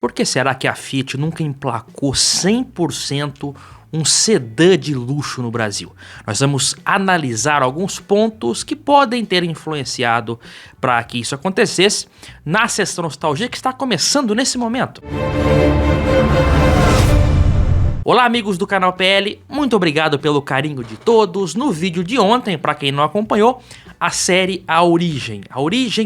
Por que será que a Fiat nunca emplacou 100% um sedã de luxo no Brasil? Nós vamos analisar alguns pontos que podem ter influenciado para que isso acontecesse na sessão nostalgia que está começando nesse momento. Olá amigos do canal PL, muito obrigado pelo carinho de todos. No vídeo de ontem, para quem não acompanhou, a série A Origem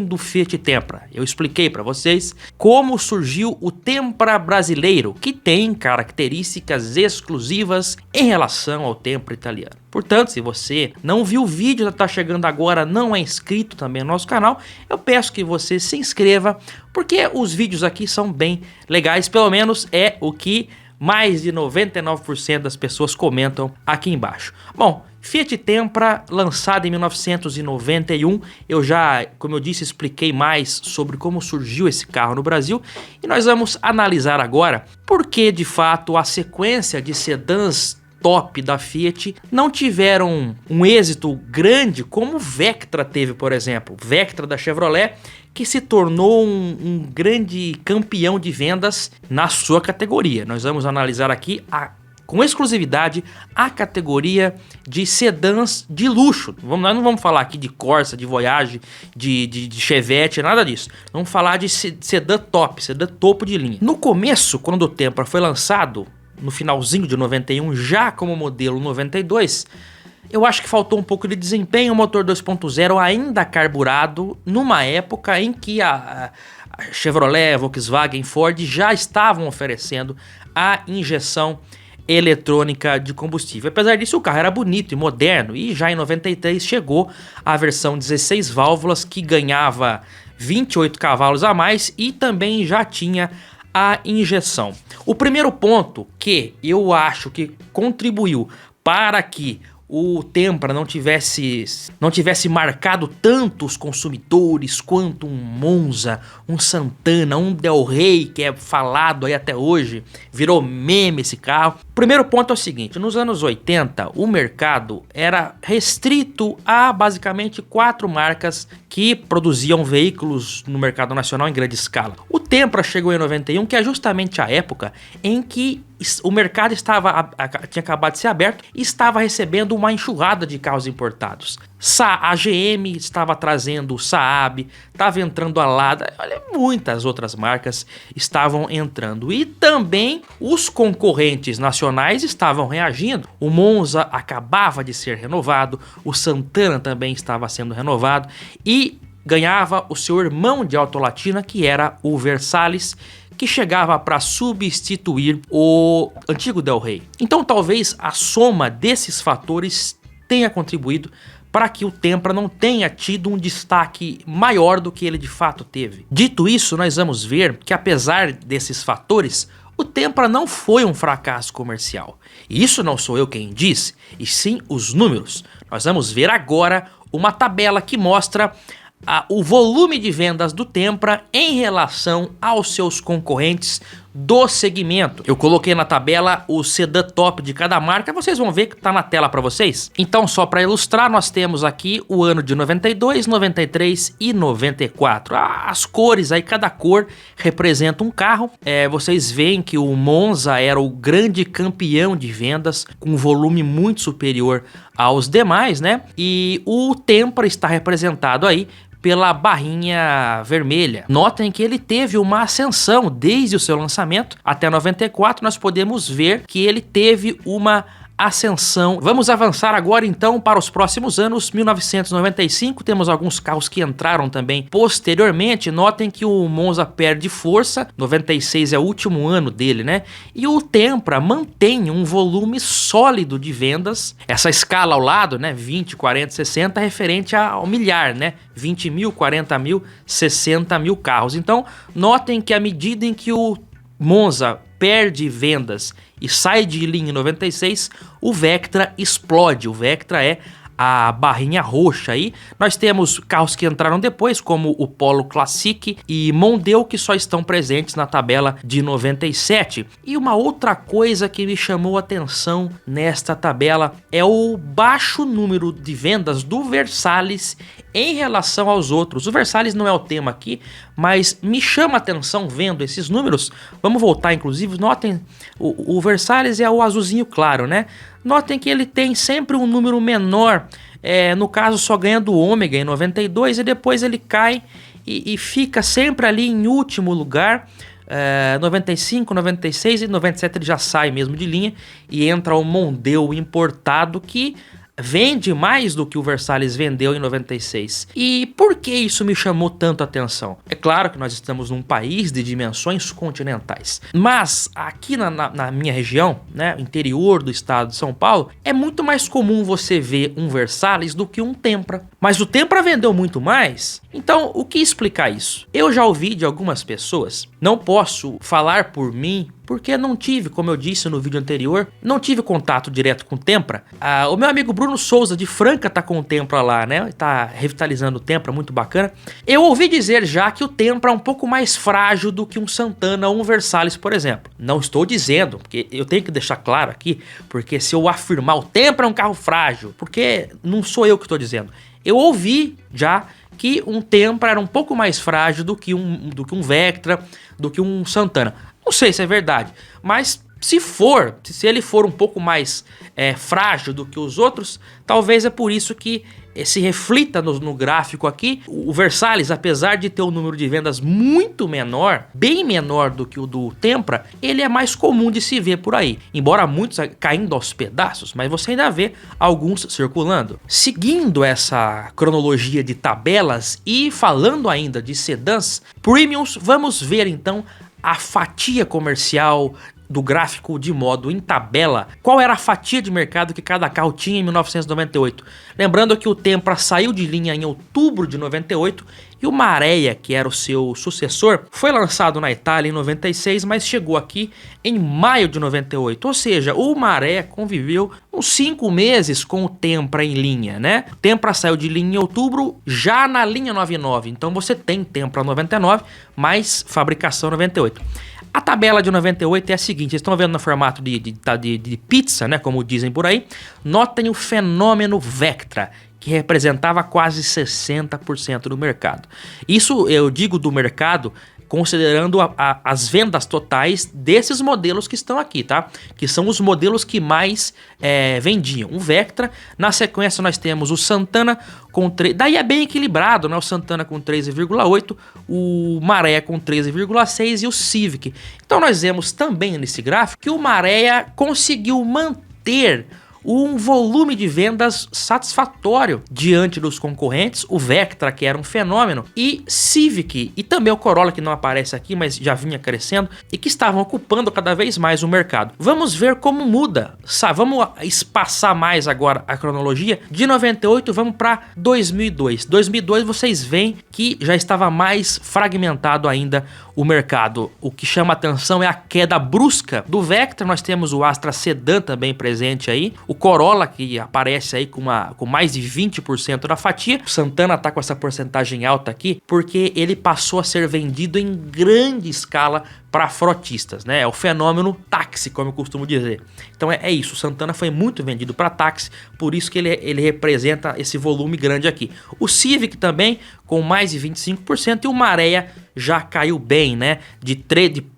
do Fiat Tempra. Eu expliquei para vocês como surgiu o Tempra brasileiro, que tem características exclusivas em relação ao Tempra italiano. Portanto, se você não viu o vídeo, está chegando agora, não é inscrito também no nosso canal, eu peço que você se inscreva, porque os vídeos aqui são bem legais, pelo menos é o que mais de 99% das pessoas comentam aqui embaixo. Bom, Fiat Tempra, lançado em 1991, eu já, como eu disse, expliquei mais sobre como surgiu esse carro no Brasil, e nós vamos analisar agora por que, de fato, a sequência de sedãs top da Fiat não tiveram um êxito grande como o Vectra teve, por exemplo. O Vectra da Chevrolet, que se tornou um grande campeão de vendas na sua categoria. Nós vamos analisar aqui com exclusividade a categoria de sedãs de luxo. Nós não vamos falar aqui de Corsa, de Voyage, de Chevette, nada disso. Vamos falar de sedã top, sedã topo de linha. No começo, quando o Tempra foi lançado, no finalzinho de 91, já como modelo 92, eu acho que faltou um pouco de desempenho, o motor 2.0 ainda carburado, numa época em que a Chevrolet, Volkswagen, Ford já estavam oferecendo a injeção eletrônica de combustível. Apesar disso, o carro era bonito e moderno, e já em 93 chegou a versão 16 válvulas, que ganhava 28 cavalos a mais e também já tinha a injeção. O primeiro ponto que eu acho que contribuiu para que o Tempra não tivesse marcado tanto os consumidores quanto um Monza, um Santana, um Del Rey, que é falado aí até hoje, virou meme esse carro. O primeiro ponto é o seguinte: nos anos 80 o mercado era restrito a basicamente 4 marcas que produziam veículos no mercado nacional em grande escala. O Tempra chegou em 91, que é justamente a época em que o mercado tinha acabado de ser aberto e estava recebendo uma enxurrada de carros importados. A GM estava trazendo o Saab, estava entrando a Lada, olha, muitas outras marcas estavam entrando. E também os concorrentes nacionais estavam reagindo. O Monza acabava de ser renovado, o Santana também estava sendo renovado e ganhava o seu irmão de autolatina, que era o Versalles, que chegava para substituir o antigo Del Rey. Então talvez a soma desses fatores tenha contribuído para que o Tempra não tenha tido um destaque maior do que ele de fato teve. Dito isso, nós vamos ver que apesar desses fatores, o Tempra não foi um fracasso comercial. E isso não sou eu quem diz, e sim os números. Nós vamos ver agora uma tabela que mostra o volume de vendas do Tempra em relação aos seus concorrentes do segmento. Eu coloquei na tabela o sedã top de cada marca, vocês vão ver que está na tela para vocês. Então, só para ilustrar, nós temos aqui o ano de 92, 93 e 94. As cores aí, cada cor representa um carro. Vocês veem que o Monza era o grande campeão de vendas, com um volume muito superior aos demais, né? E o Tempra está representado aí pela barrinha vermelha. Notem que ele teve uma ascensão desde o seu lançamento até 94. Nós podemos ver que ele teve uma ascensão. Vamos avançar agora então para os próximos anos. 1995, temos alguns carros que entraram também posteriormente. Notem que o Monza perde força, 96 é o último ano dele, né? E o Tempra mantém um volume sólido de vendas. Essa escala ao lado, né? 20, 40, 60 é referente ao milhar, né? 20 mil, 40 mil, 60 mil carros. Então, notem que à medida em que o Monza perde vendas e sai de linha em 96, o Vectra explode. O Vectra é a barrinha roxa aí. Nós temos carros que entraram depois, como o Polo Classic e Mondeo, que só estão presentes na tabela de 97. E uma outra coisa que me chamou a atenção nesta tabela é o baixo número de vendas do Versalhes em relação aos outros. O Versalhes não é o tema aqui, mas me chama a atenção vendo esses números. Vamos voltar, inclusive, notem, o Versalhes é o azulzinho claro, né? Notem que ele tem sempre um número menor, no caso só ganha do Ômega em 92 e depois ele cai e fica sempre ali em último lugar. 95, 96 e 97 ele já sai mesmo de linha e entra o Mondeo importado, que vende mais do que o Versalhes vendeu em 96. E por que isso me chamou tanto a atenção? É claro que nós estamos num país de dimensões continentais, mas aqui na minha região, né, interior do estado de São Paulo, é muito mais comum você ver um Versalhes do que um Tempra. Mas o Tempra vendeu muito mais. Então, o que explicar isso? Eu já ouvi de algumas pessoas, não posso falar por mim, porque não tive, como eu disse no vídeo anterior, não tive contato direto com o Tempra. O meu amigo Bruno Souza de Franca tá com o Tempra lá, né? Tá revitalizando o Tempra, muito bacana. Eu ouvi dizer já que o Tempra é um pouco mais frágil do que um Santana ou um Versalhes, por exemplo. Não estou dizendo, porque eu tenho que deixar claro aqui, porque se eu afirmar o Tempra é um carro frágil, porque não sou eu que estou dizendo. Eu ouvi já que um Tempra era um pouco mais frágil do que um Vectra, do que um Santana. Não sei se é verdade, mas se ele for um pouco mais frágil do que os outros, talvez é por isso que se reflita no gráfico aqui. O Versalhes, apesar de ter um número de vendas muito menor, bem menor do que o do Tempra, ele é mais comum de se ver por aí. Embora muitos caindo aos pedaços, mas você ainda vê alguns circulando. Seguindo essa cronologia de tabelas e falando ainda de sedãs premiums, vamos ver então a fatia comercial do gráfico de modo em tabela. Qual era a fatia de mercado que cada carro tinha em 1998? Lembrando que o Tempra saiu de linha em outubro de 98 e o Marea, que era o seu sucessor, foi lançado na Itália em 96, mas chegou aqui em maio de 98. Ou seja, o Marea conviveu uns 5 meses com o Tempra em linha, né? O Tempra saiu de linha em outubro, já na linha 99. Então você tem Tempra 99, mais fabricação 98. A tabela de 98 é a seguinte, vocês estão vendo no formato de pizza, né, como dizem por aí. Notem o fenômeno Vectra, que representava quase 60% do mercado. Isso eu digo do mercado considerando as vendas totais desses modelos que estão aqui, tá? Que são os modelos que mais vendiam. O Vectra, na sequência nós temos o Santana com 3, daí é bem equilibrado, né? O Santana com 13,8, o Marea com 13,6 e o Civic. Então nós vemos também nesse gráfico que o Marea conseguiu manter um volume de vendas satisfatório diante dos concorrentes, o Vectra, que era um fenômeno, e Civic, e também o Corolla, que não aparece aqui, mas já vinha crescendo, e que estavam ocupando cada vez mais o mercado. Vamos ver como muda, vamos espaçar mais agora a cronologia, de 98 vamos para 2002. 2002 vocês veem que já estava mais fragmentado ainda o mercado. O que chama atenção é a queda brusca do Vectra. Nós temos o Astra Sedan também presente aí, o Corolla, que aparece aí com mais de 20% da fatia. O Santana tá com essa porcentagem alta aqui porque ele passou a ser vendido em grande escala para frotistas, né? É o fenômeno táxi, como eu costumo dizer. Então é isso, o Santana foi muito vendido para táxi, por isso que ele representa esse volume grande aqui. O Civic também com mais de 25% e o Marea já caiu bem, né? De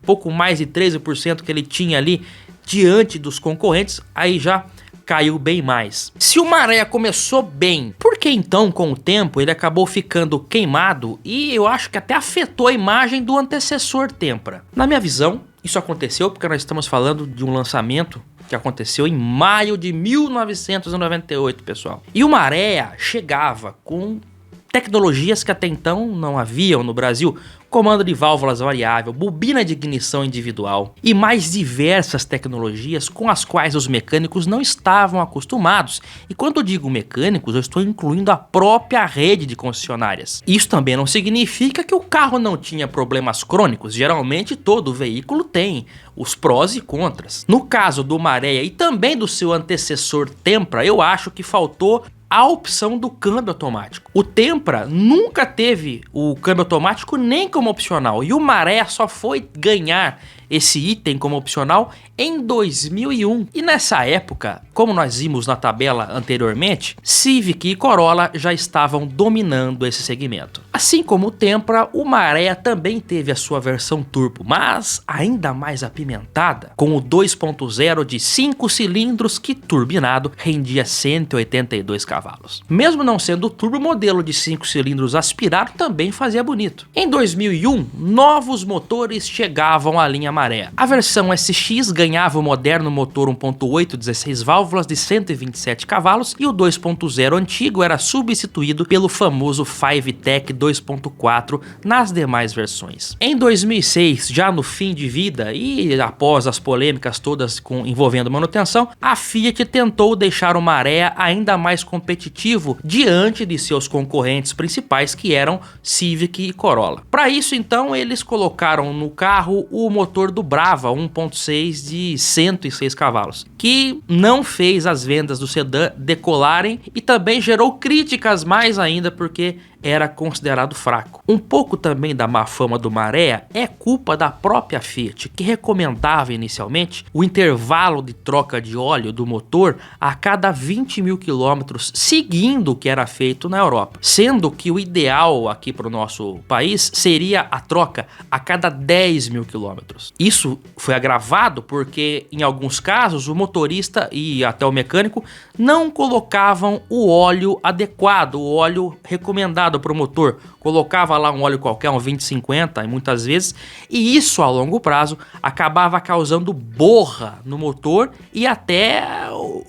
pouco mais de 13% que ele tinha ali diante dos concorrentes, aí já caiu bem mais. Se o Marea começou bem, por que então com o tempo ele acabou ficando queimado e eu acho que até afetou a imagem do antecessor Tempra? Na minha visão, isso aconteceu porque nós estamos falando de um lançamento que aconteceu em maio de 1998, pessoal. E o Marea chegava com tecnologias que até então não haviam no Brasil, comando de válvulas variável, bobina de ignição individual e mais diversas tecnologias com as quais os mecânicos não estavam acostumados. E quando eu digo mecânicos, eu estou incluindo a própria rede de concessionárias. Isso também não significa que o carro não tinha problemas crônicos, geralmente todo veículo tem os prós e contras. No caso do Marea e também do seu antecessor Tempra, eu acho que faltou a opção do câmbio automático. O Tempra nunca teve o câmbio automático nem como opcional, e o Maré só foi ganhar esse item como opcional em 2001. E nessa época, como nós vimos na tabela anteriormente, Civic e Corolla já estavam dominando esse segmento. Assim como o Tempra, o Maré também teve a sua versão turbo, mas ainda mais apimentada, com o 2.0 de 5 cilindros que turbinado rendia 182 cavalos. Mesmo não sendo o turbo, o modelo de 5 cilindros aspirado também fazia bonito. Em 2001, novos motores chegavam à linha Maré. A versão SX ganhava o moderno motor 1.8 16 válvulas de 127 cavalos e o 2.0 antigo era substituído pelo famoso 5TEC 2.4 nas demais versões. Em 2006, já no fim de vida e após as polêmicas todas envolvendo manutenção, a Fiat tentou deixar o Maré ainda mais competitivo diante de seus concorrentes principais, que eram Civic e Corolla. Para isso, então, eles colocaram no carro o motor do Brava 1.6 de 106 cavalos, que não fez as vendas do sedã decolarem e também gerou críticas mais ainda porque era considerado fraco. Um pouco também da má fama do Maré é culpa da própria Fiat, que recomendava inicialmente o intervalo de troca de óleo do motor a cada 20 mil quilômetros, seguindo o que era feito na Europa, sendo que o ideal aqui para o nosso país seria a troca a cada 10 mil quilômetros. Isso foi agravado porque em alguns casos o motorista e até o mecânico não colocavam o óleo adequado, o óleo recomendado para o motor, colocava lá um óleo qualquer, um 2050 muitas vezes, e isso a longo prazo acabava causando borra no motor e até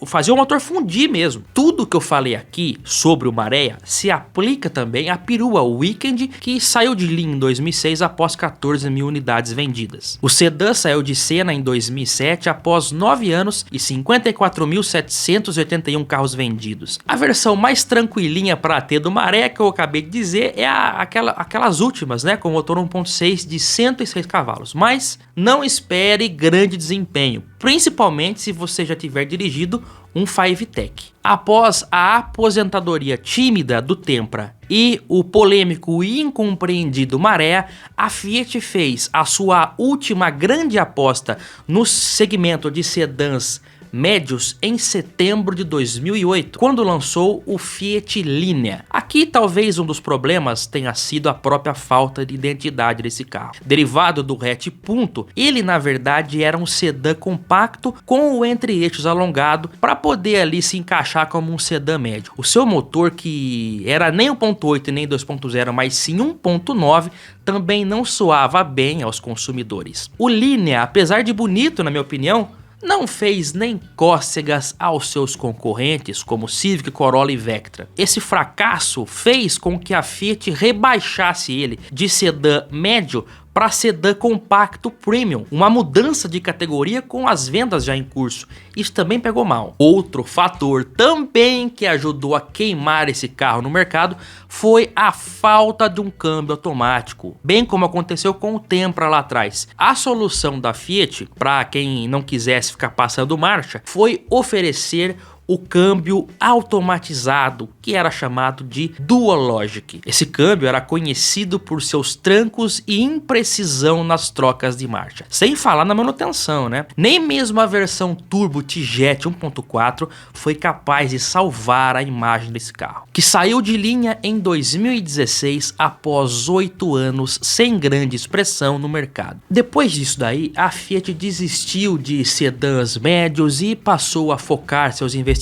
fazia o motor fundir mesmo. Tudo que eu falei aqui sobre o Maré se aplica também à perua Weekend, que saiu de linha em 2006 após 14 mil unidades vendidas. O sedã saiu de cena em 2007 após 9 anos e 54.781 carros vendidos. A versão mais tranquilinha para ter do Maré, que eu acabei de dizer, é aquelas últimas, né, com motor 1.6 de 106 cavalos, mas não espere grande desempenho, principalmente se você já tiver dirigido um 5TEC. Após a aposentadoria tímida do Tempra e o polêmico e incompreendido Maré, a Fiat fez a sua última grande aposta no segmento de sedãs médios em setembro de 2008, quando lançou o Fiat Linea. Aqui talvez um dos problemas tenha sido a própria falta de identidade desse carro. Derivado do hatch Punto, ele na verdade era um sedã compacto com o entre-eixos alongado para poder ali se encaixar como um sedã médio. O seu motor, que era nem 1.8 nem 2.0, mas sim 1.9, também não soava bem aos consumidores. O Linea, apesar de bonito na minha opinião, não fez nem cócegas aos seus concorrentes como Civic, Corolla e Vectra. Esse fracasso fez com que a Fiat rebaixasse ele de sedã médio para sedã compacto premium, uma mudança de categoria com as vendas já em curso. Isso também pegou mal. Outro fator também que ajudou a queimar esse carro no mercado foi a falta de um câmbio automático, bem como aconteceu com o Tempra lá atrás. A solução da Fiat, para quem não quisesse ficar passando marcha, foi oferecer o câmbio automatizado, que era chamado de Dual Logic. Esse câmbio era conhecido por seus trancos e imprecisão nas trocas de marcha, sem falar na manutenção, né? Nem mesmo a versão Turbo T-Jet 1.4 foi capaz de salvar a imagem desse carro, que saiu de linha em 2016 após 8 anos sem grande expressão no mercado. Depois disso daí, a Fiat desistiu de sedãs médios e passou a focar seus investimentos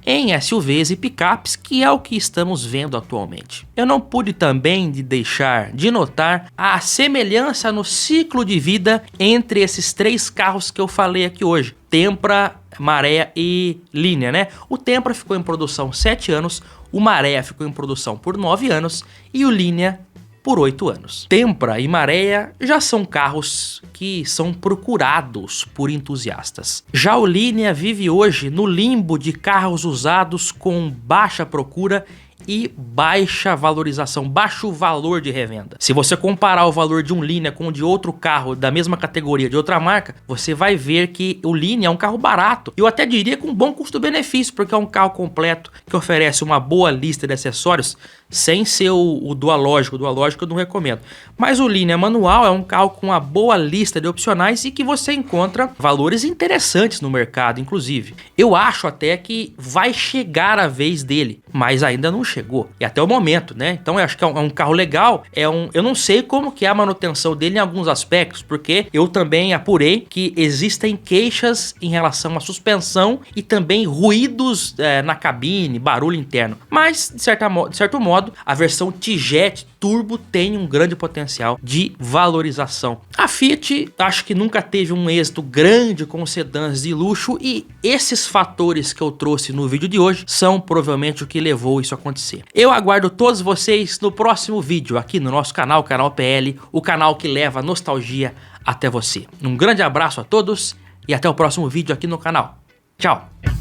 em SUVs e picapes, que é o que estamos vendo atualmente. Eu não pude também deixar de notar a semelhança no ciclo de vida entre esses três carros que eu falei aqui hoje: Tempra, Maré e Linea, né? O Tempra ficou em produção 7 anos, o Maré ficou em produção por 9 anos e o Linea por 8 anos. Tempra e Maré já são carros que são procurados por entusiastas. Já o Linea vive hoje no limbo de carros usados com baixa procura e baixa valorização, baixo valor de revenda. Se você comparar o valor de um Linea com o de outro carro da mesma categoria, de outra marca, você vai ver que o Linea é um carro barato. Eu até diria com um bom custo-benefício, porque é um carro completo que oferece uma boa lista de acessórios, sem ser o Dualógico. O Dualógico eu não recomendo. Mas o Linea manual é um carro com uma boa lista de opcionais e que você encontra valores interessantes no mercado, inclusive. Eu acho até que vai chegar a vez dele, mas ainda não chegou. E até o momento, né? Então eu acho que é um carro legal. Eu não sei como que é a manutenção dele em alguns aspectos, porque eu também apurei que existem queixas em relação à suspensão e também ruídos na cabine, barulho interno. Mas, de certo modo, a versão T-Jet Turbo tem um grande potencial de valorização. A Fiat acho que nunca teve um êxito grande com sedãs de luxo e esses fatores que eu trouxe no vídeo de hoje são provavelmente o que levou isso a acontecer. Eu aguardo todos vocês no próximo vídeo aqui no nosso canal, Canal PL, o canal que leva nostalgia até você. Um grande abraço a todos e até o próximo vídeo aqui no canal. Tchau!